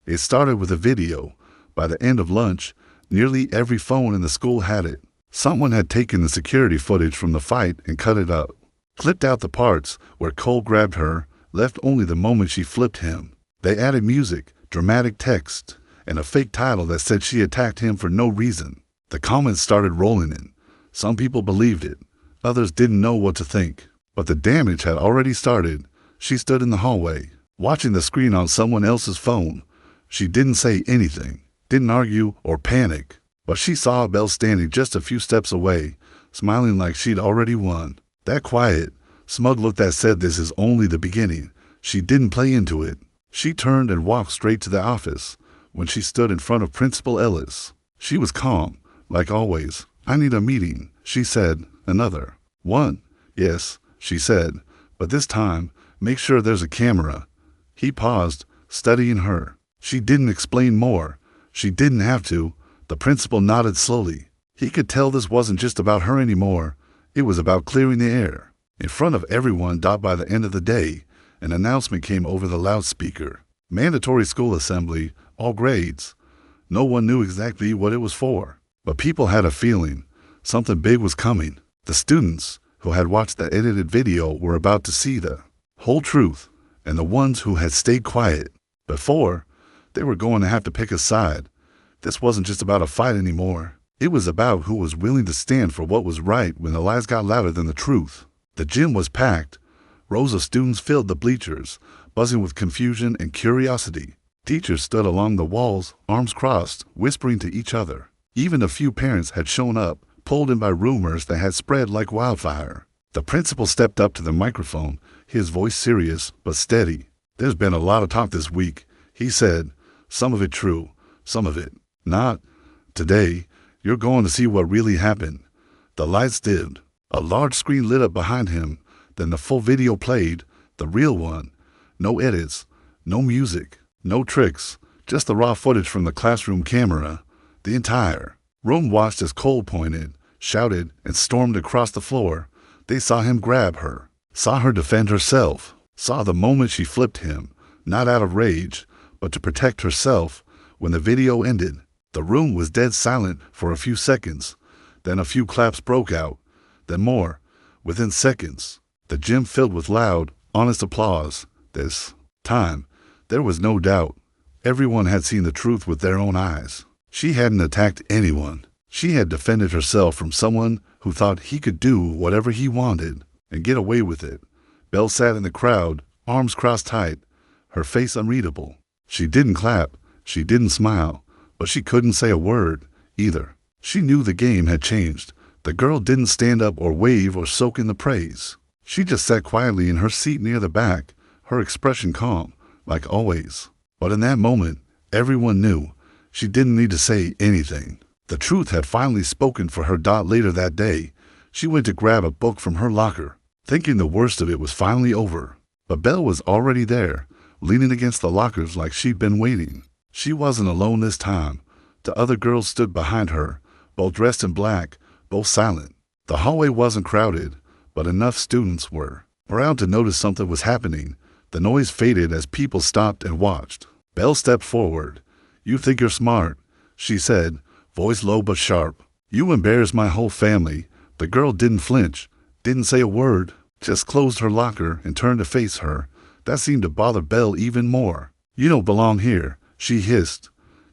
It started with a video. By the end of lunch, nearly every phone in the school had it. Someone had taken the security footage from the fight and cut it up. Clipped out the parts where Cole grabbed her, left only the moment she flipped him. They added music, dramatic text, and a fake title that said she attacked him for no reason. The comments started rolling in. Some people believed it. Others didn't know what to think. But the damage had already started. She stood in the hallway, watching the screen on someone else's phone. She didn't say anything, didn't argue or panic. But she saw Belle standing just a few steps away, smiling like she'd already won. That quiet, smug look that said this is only the beginning. She didn't play into it. She turned and walked straight to the office. When she stood in front of Principal Ellis, she was calm, like always. "I need a meeting," she said. "Another one?" "Yes," she said, "but this time, make sure there's a camera." He paused, studying her. She didn't explain more. She didn't have to. The principal nodded slowly. He could tell this wasn't just about her anymore. It was about clearing the air. In front of everyone, by the end of the day, an announcement came over the loudspeaker. Mandatory school assembly, all grades. No one knew exactly what it was for, but people had a feeling. Something big was coming. The students who had watched the edited video were about to see the whole truth, and the ones who had stayed quiet before, they were going to have to pick a side. This wasn't just about a fight anymore. It was about who was willing to stand for what was right when the lies got louder than the truth. The gym was packed. Rows of students filled the bleachers, buzzing with confusion and curiosity. Teachers stood along the walls, arms crossed, whispering to each other. Even a few parents had shown up, pulled in by rumors that had spread like wildfire. The principal stepped up to the microphone, his voice serious but steady. "There's been a lot of talk this week," he said. "Some of it true, some of it not. Today, you're going to see what really happened." The lights dimmed. A large screen lit up behind him. Then the full video played, the real one. No edits, no music, no tricks, just the raw footage from the classroom camera. The entire room watched as Cole pointed, shouted, and stormed across the floor. They saw him grab her, saw her defend herself, saw the moment she flipped him, not out of rage, but to protect herself. When the video ended, the room was dead silent for a few seconds. Then a few claps broke out, then more. Within seconds, the gym filled with loud, honest applause. This time, there was no doubt. Everyone had seen the truth with their own eyes. She hadn't attacked anyone. She had defended herself from someone who thought he could do whatever he wanted and get away with it. Belle sat in the crowd, arms crossed tight, her face unreadable. She didn't clap, she didn't smile, but she couldn't say a word either. She knew the game had changed. The girl didn't stand up or wave or soak in the praise. She just sat quietly in her seat near the back, her expression calm, like always. But in that moment, everyone knew. She didn't need to say anything. The truth had finally spoken for her. Later that day, she went to grab a book from her locker, thinking the worst of it was finally over. But Belle was already there, leaning against the lockers like she'd been waiting. She wasn't alone this time. The other girls stood behind her, both dressed in black, both silent. The hallway wasn't crowded, but enough students were around to notice something was happening. The noise faded as people stopped and watched. Belle stepped forward. "You think you're smart," she said, voice low but sharp. "You embarrassed my whole family." The girl didn't flinch, didn't say a word, just closed her locker and turned to face her. That seemed to bother Belle even more. "You don't belong here," she hissed.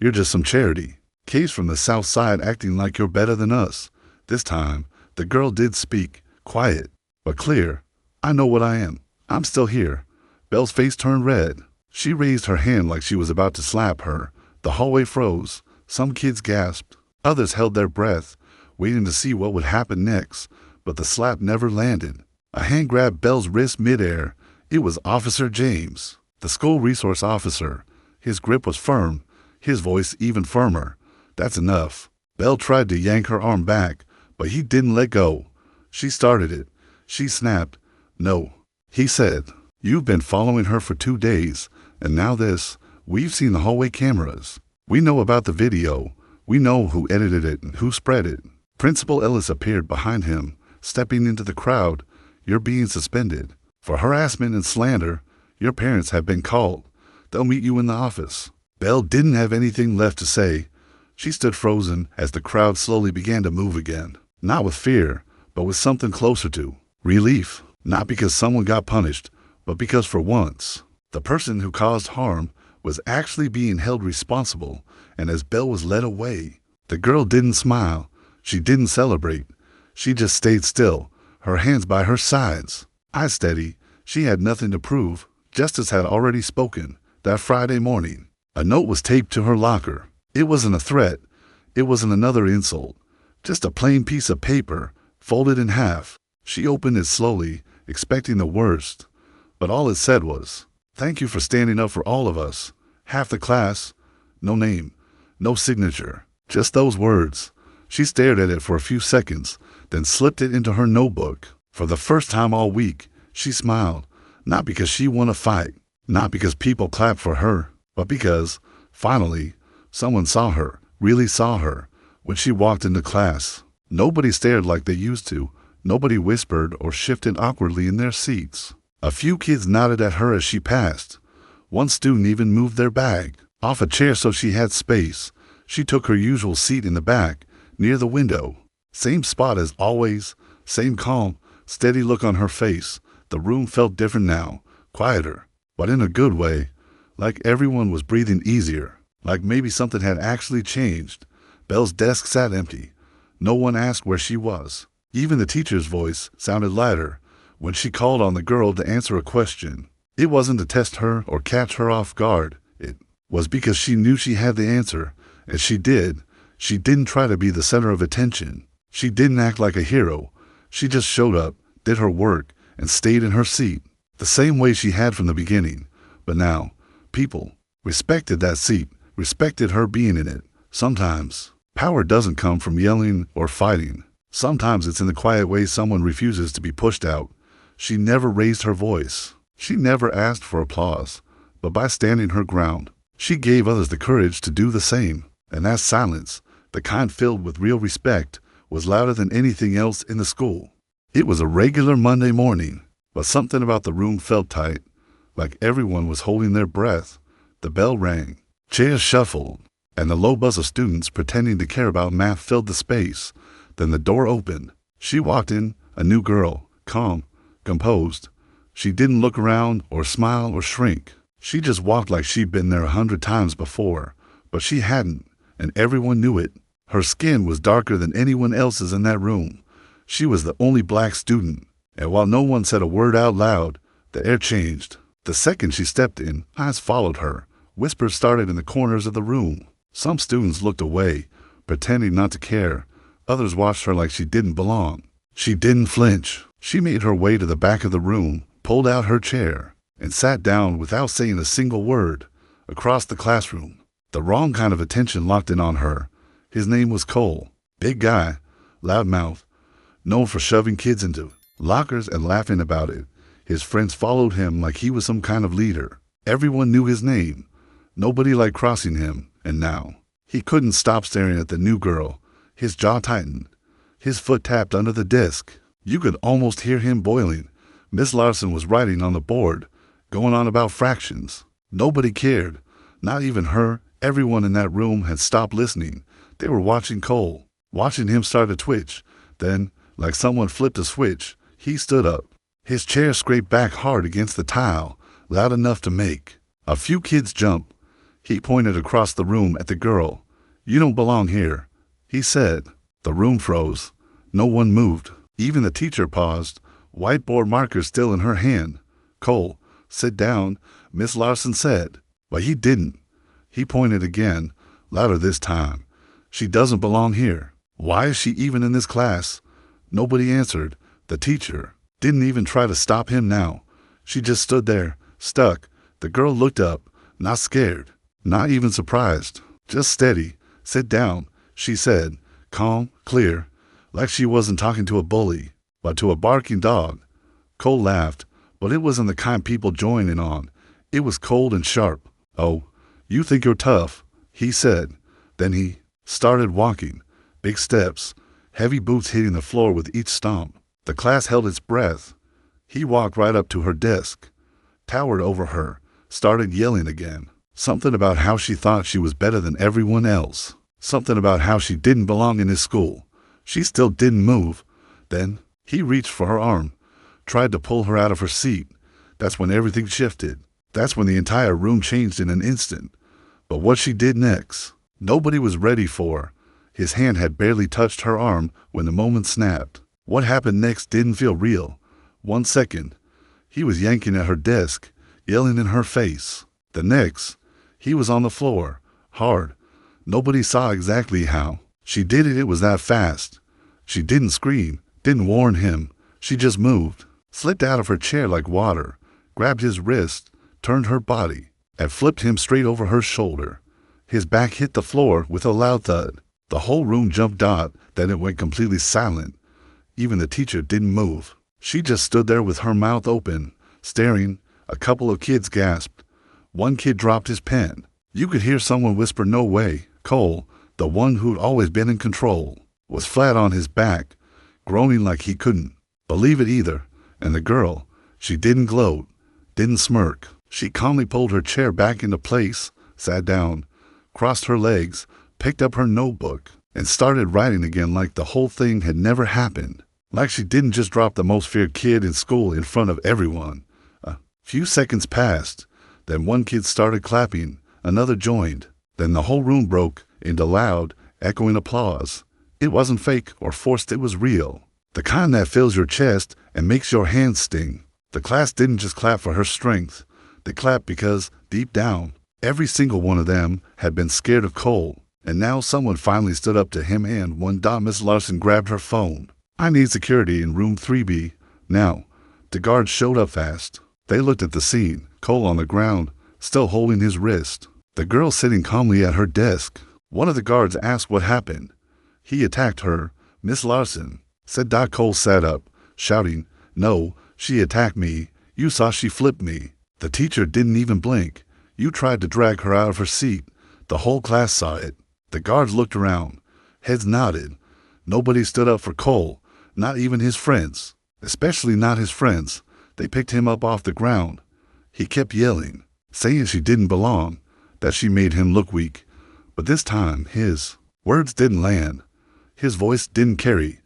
"You're just some charity case from the South Side acting like you're better than us." This time, the girl did speak, quiet, but clear. "I know what I am. I'm still here." Belle's face turned red. She raised her hand like she was about to slap her. The hallway froze. Some kids gasped. Others held their breath, waiting to see what would happen next. But the slap never landed. A hand grabbed Belle's wrist midair. It was Officer James, the school resource officer. His grip was firm, his voice even firmer. "That's enough." Belle tried to yank her arm back, but he didn't let go. She started it. She snapped. "No," he said. "You've been following her for 2 days, and now this. We've seen the hallway cameras. We know about the video. We know who edited it and who spread it." Principal Ellis appeared behind him, stepping into the crowd. "You're being suspended. For harassment and slander, your parents have been called. They'll meet you in the office." Belle didn't have anything left to say. She stood frozen as the crowd slowly began to move again. Not with fear, but with something closer to relief. Not because someone got punished, but because for once, the person who caused harm was actually being held responsible. And as Belle was led away, the girl didn't smile. She didn't celebrate. She just stayed still, her hands by her sides, eyes steady. She had nothing to prove. Justice had already spoken that Friday morning. A note was taped to her locker. It wasn't a threat. It wasn't another insult. Just a plain piece of paper, folded in half. She opened it slowly, expecting the worst. But all it said was, "Thank you for standing up for all of us. Half the class." No name, no signature, just those words. She stared at it for a few seconds, then slipped it into her notebook. For the first time all week, she smiled. Not because she won a fight, not because people clapped for her, but because, finally, someone saw her, really saw her, when she walked into class. Nobody stared like they used to. Nobody whispered or shifted awkwardly in their seats. A few kids nodded at her as she passed. One student even moved their bag off a chair so she had space. She took her usual seat in the back, near the window. Same spot as always, same calm, steady look on her face. The room felt different now, quieter, but in a good way, like everyone was breathing easier, like maybe something had actually changed. Belle's desk sat empty. No one asked where she was. Even the teacher's voice sounded lighter when she called on the girl to answer a question. It wasn't to test her or catch her off guard. It was because she knew she had the answer, and she did. She didn't try to be the center of attention. She didn't act like a hero. She just showed up, did her work, and stayed in her seat, the same way she had from the beginning. But now, people respected that seat, respected her being in it. Sometimes, power doesn't come from yelling or fighting. Sometimes it's in the quiet way someone refuses to be pushed out. She never raised her voice. She never asked for applause. But by standing her ground, she gave others the courage to do the same. And that silence, the kind filled with real respect, was louder than anything else in the school. It was a regular Monday morning, but something about the room felt tight, like everyone was holding their breath. The bell rang, chairs shuffled, and the low buzz of students pretending to care about math filled the space. Then the door opened. She walked in, a new girl, calm, composed. She didn't look around or smile or shrink. She just walked like she'd been there 100 times before, but she hadn't, and everyone knew it. Her skin was darker than anyone else's in that room. She was the only black student, and while no one said a word out loud, the air changed. The second she stepped in, eyes followed her. Whispers started in the corners of the room. Some students looked away, pretending not to care. Others watched her like she didn't belong. She didn't flinch. She made her way to the back of the room, pulled out her chair, and sat down without saying a single word. Across the classroom, the wrong kind of attention locked in on her. His name was Cole. Big guy, loudmouth, known for shoving kids into lockers and laughing about it. His friends followed him like he was some kind of leader. Everyone knew his name. Nobody liked crossing him, and now he couldn't stop staring at the new girl. His jaw tightened. His foot tapped under the desk. You could almost hear him boiling. Miss Larson was writing on the board, going on about fractions. Nobody cared, not even her. Everyone in that room had stopped listening. They were watching Cole, watching him start to twitch. Then, like someone flipped a switch, he stood up. His chair scraped back hard against the tile, loud enough to make a few kids jump. He pointed across the room at the girl. "You don't belong here," he said. The room froze. No one moved. Even the teacher paused, whiteboard marker still in her hand. "Cole, sit down," Miss Larson said. But he didn't. He pointed again, louder this time. "She doesn't belong here. Why is she even in this class?" Nobody answered. The teacher didn't even try to stop him now. She just stood there, stuck. The girl looked up, not scared, not even surprised, just steady. "Sit down," she said, calm, clear, like she wasn't talking to a bully, but to a barking dog. Cole laughed, but it wasn't the kind people join in on. It was cold and sharp. "Oh, you think you're tough," he said. Then he started walking, big steps, heavy boots hitting the floor with each stomp. The class held its breath. He walked right up to her desk, towered over her, started yelling again. Something about how she thought she was better than everyone else. Something about how she didn't belong in his school. She still didn't move. Then he reached for her arm, tried to pull her out of her seat. That's when everything shifted. That's when the entire room changed in an instant. But what she did next, nobody was ready for. His hand had barely touched her arm when the moment snapped. What happened next didn't feel real. 1 second, he was yanking at her desk, yelling in her face. The next, he was on the floor, hard. Nobody saw exactly how. She did it, it was that fast. She didn't scream, didn't warn him. She just moved, slipped out of her chair like water, grabbed his wrist, turned her body, and flipped him straight over her shoulder. His back hit the floor with a loud thud. The whole room jumped out, then it went completely silent. Even the teacher didn't move. She just stood there with her mouth open, staring. A couple of kids gasped. One kid dropped his pen. You could hear someone whisper, "No way." Cole, the one who'd always been in control, was flat on his back, groaning like he couldn't believe it either. And the girl, she didn't gloat, didn't smirk. She calmly pulled her chair back into place, sat down, crossed her legs, picked up her notebook, and started writing again like the whole thing had never happened. Like she didn't just drop the most feared kid in school in front of everyone. A few seconds passed. Then one kid started clapping, another joined. Then the whole room broke into loud, echoing applause. It wasn't fake or forced, it was real. The kind that fills your chest and makes your hands sting. The class didn't just clap for her strength. They clapped because, deep down, every single one of them had been scared of Cole. And now someone finally stood up to him, and Miss Larson grabbed her phone. "I need security in room 3B. Now." The guards showed up fast. They looked at the scene, Cole on the ground, still holding his wrist. The girl sitting calmly at her desk. One of the guards asked what happened. "He attacked her, Miss Larson," said Doc. Cole sat up, shouting, "No, she attacked me. You saw she flipped me." The teacher didn't even blink. "You tried to drag her out of her seat." The whole class saw it. The guards looked around. Heads nodded. Nobody stood up for Cole, not even his friends. Especially not his friends. They picked him up off the ground. He kept yelling, saying she didn't belong, that she made him look weak. But this time, his words didn't land. His voice didn't carry.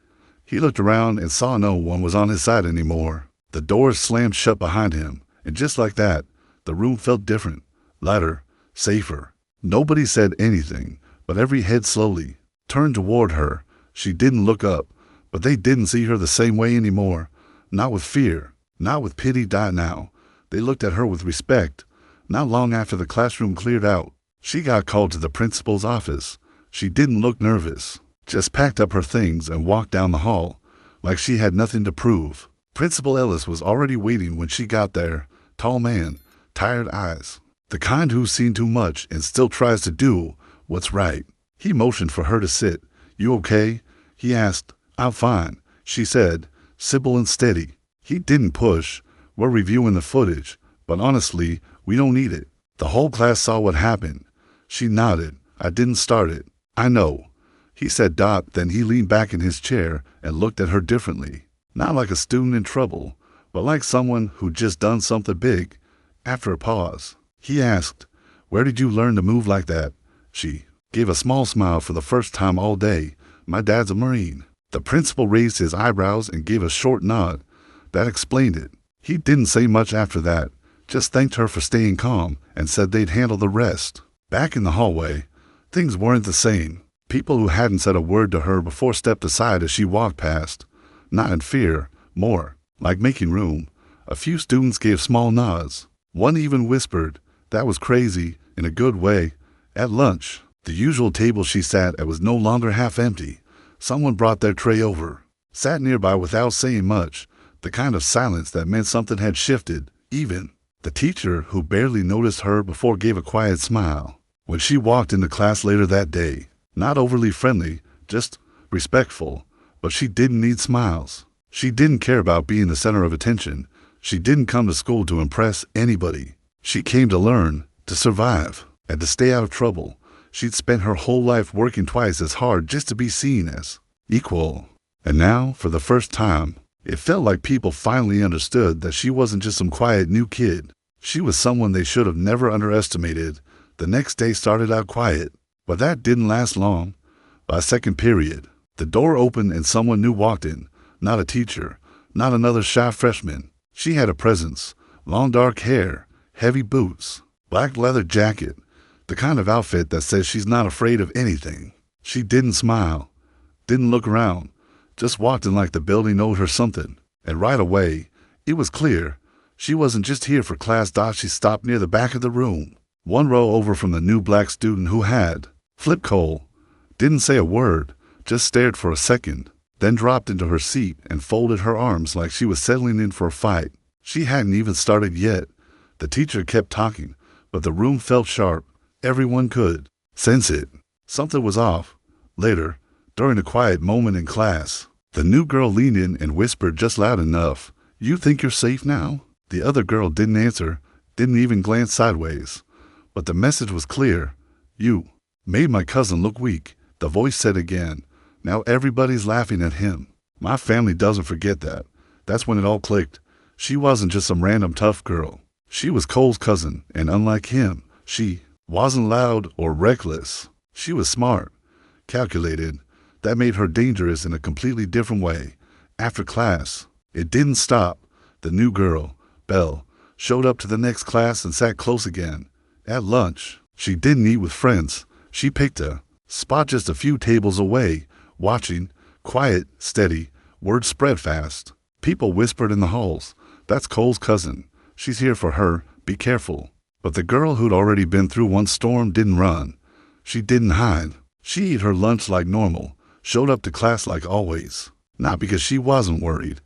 He looked around and saw no one was on his side anymore. The doors slammed shut behind him, and just like that, the room felt different, lighter, safer. Nobody said anything, but every head slowly turned toward her. She didn't look up, but they didn't see her the same way anymore. Not with fear, not with pity. Now, they looked at her with respect. Not long after the classroom cleared out, she got called to the principal's office. She didn't look nervous, just packed up her things and walked down the hall, like she had nothing to prove. Principal Ellis was already waiting when she got there. Tall man, tired eyes. The kind who's seen too much and still tries to do what's right. He motioned for her to sit. "You okay?" he asked. "I'm fine," she said, simple and steady. He didn't push. "We're reviewing the footage, but honestly, we don't need it." The whole class saw what happened. She nodded. "I didn't start it." "I know," he said. Then he leaned back in his chair and looked at her differently. Not like a student in trouble, but like someone who'd just done something big. After a pause, he asked, "Where did you learn to move like that?" She gave a small smile for the first time all day. "My dad's a Marine." The principal raised his eyebrows and gave a short nod. That explained it. He didn't say much after that, just thanked her for staying calm and said they'd handle the rest. Back in the hallway, things weren't the same. People who hadn't said a word to her before stepped aside as she walked past. Not in fear, more like making room. A few students gave small nods. One even whispered, "That was crazy," in a good way. At lunch, the usual table she sat at was no longer half empty. Someone brought their tray over, sat nearby without saying much, the kind of silence that meant something had shifted. Even the teacher, who barely noticed her before, gave a quiet smile when she walked into class later that day. Not overly friendly, just respectful, but she didn't need smiles. She didn't care about being the center of attention. She didn't come to school to impress anybody. She came to learn, to survive, and to stay out of trouble. She'd spent her whole life working twice as hard just to be seen as equal. And now, for the first time, it felt like people finally understood that she wasn't just some quiet new kid. She was someone they should have never underestimated, The next day started out quiet, but that didn't last long. By second period, the door opened and someone new walked in. Not a teacher, not another shy freshman. She had a presence. Long dark hair, heavy boots, black leather jacket, the kind of outfit that says she's not afraid of anything. She didn't smile, didn't look around, just walked in like the building owed her something. And right away, it was clear she wasn't just here for class. She stopped near the back of the room, one row over from the new black student who had flipped coal. Didn't say a word, just stared for a second, then dropped into her seat and folded her arms like she was settling in for a fight. She hadn't even started yet. The teacher kept talking, but the room felt sharp. Everyone could sense it. Something was off. Later, during a quiet moment in class, the new girl leaned in and whispered just loud enough, "You think you're safe now?" The other girl didn't answer, didn't even glance sideways. But the message was clear. "You made my cousin look weak," the voice said again. "Now everybody's laughing at him. My family doesn't forget that." That's when it all clicked. She wasn't just some random tough girl. She was Cole's cousin, and unlike him, she wasn't loud or reckless. She was smart, calculated. That made her dangerous in a completely different way. After class, it didn't stop. The new girl, Belle, showed up to the next class and sat close again. At lunch, she didn't eat with friends. She picked a spot just a few tables away, watching, quiet, steady, word spread fast. People whispered in the halls, "That's Cole's cousin. She's here for her, be careful." But the girl who'd already been through one storm didn't run. She didn't hide. She ate her lunch like normal, showed up to class like always. Not because she wasn't worried,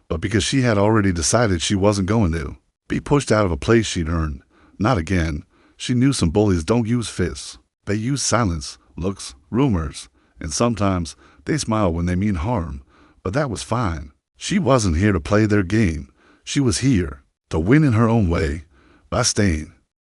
but because she had already decided she wasn't going to be pushed out of a place she'd earned. Not again. She knew some bullies don't use fists. They use silence, looks, rumors, and sometimes they smile when they mean harm. But that was fine. She wasn't here to play their game. She was here to win in her own way by staying